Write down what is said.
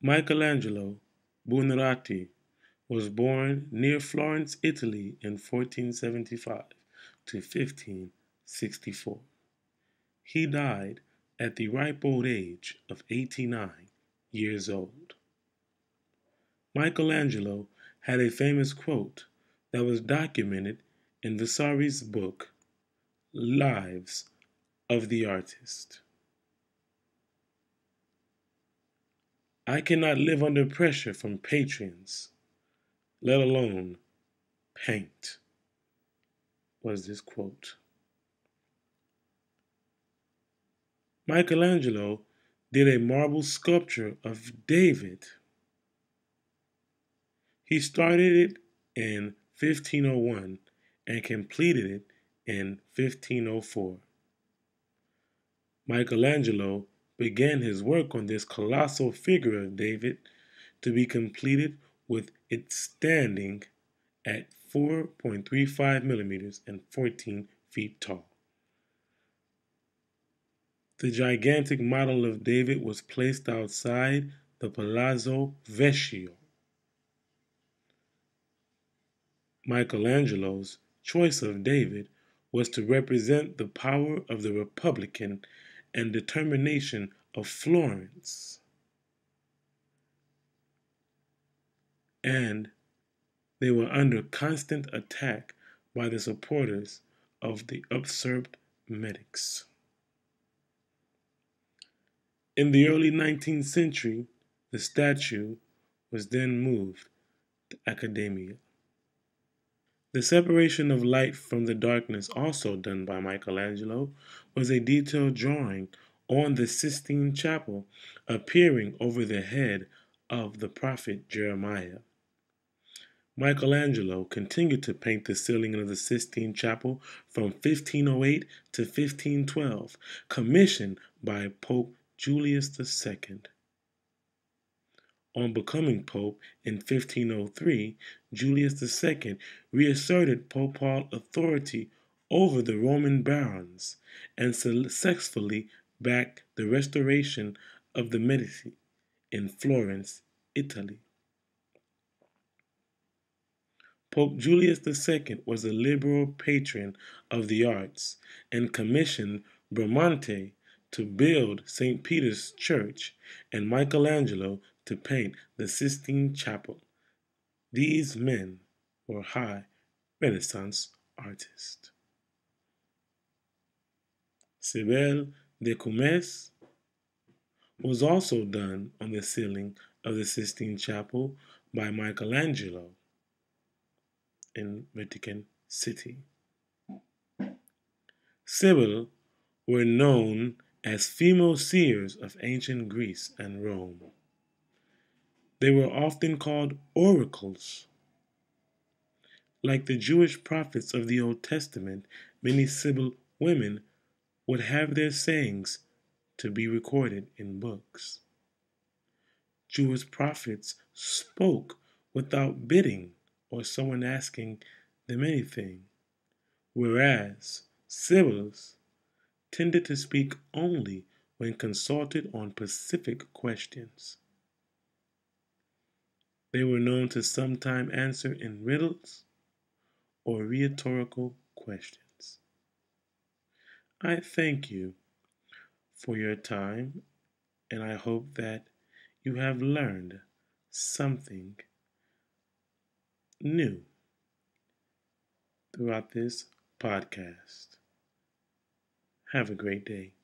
Michelangelo Buonarroti was born near Florence, Italy in 1475 to 1564. He died at the ripe old age of 89 years old. Michelangelo had a famous quote that was documented in Vasari's book, Lives of the Artist. I cannot live under pressure from patrons, let alone paint, was this quote. Michelangelo did a marble sculpture of David. He started it in 1501 and completed it in 1504. Michelangelo began his work on this colossal figure of David to be completed with it standing at 4.35 millimeters and 14 feet tall. The gigantic model of David was placed outside the Palazzo Vecchio. Michelangelo's choice of David was to represent the power of the Republican and determination of Florence. And they were under constant attack by the supporters of the usurped medics. In the early 19th century, the statue was then moved to Academia. The separation of light from the darkness, also done by Michelangelo, was a detailed drawing on the Sistine Chapel appearing over the head of the prophet Jeremiah. Michelangelo continued to paint the ceiling of the Sistine Chapel from 1508 to 1512, commissioned by Pope Julius II. On becoming Pope in 1503, Julius II reasserted papal authority over the Roman barons and successfully backed the restoration of the Medici in Florence, Italy. Pope Julius II was a liberal patron of the arts and commissioned Bramante to build St. Peter's Church and Michelangelo to paint the Sistine Chapel. These men were high Renaissance artists. Cybele de Cumes was also done on the ceiling of the Sistine Chapel by Michelangelo in Vatican City. Sibyl were known as female seers of ancient Greece and Rome. They were often called oracles. Like the Jewish prophets of the Old Testament, many Sibyl women would have their sayings to be recorded in books. Jewish prophets spoke without bidding or someone asking them anything, whereas Sibyls tended to speak only when consulted on specific questions. They were known to sometimes answer in riddles or rhetorical questions. I thank you for your time, and I hope that you have learned something new throughout this podcast. Have a great day.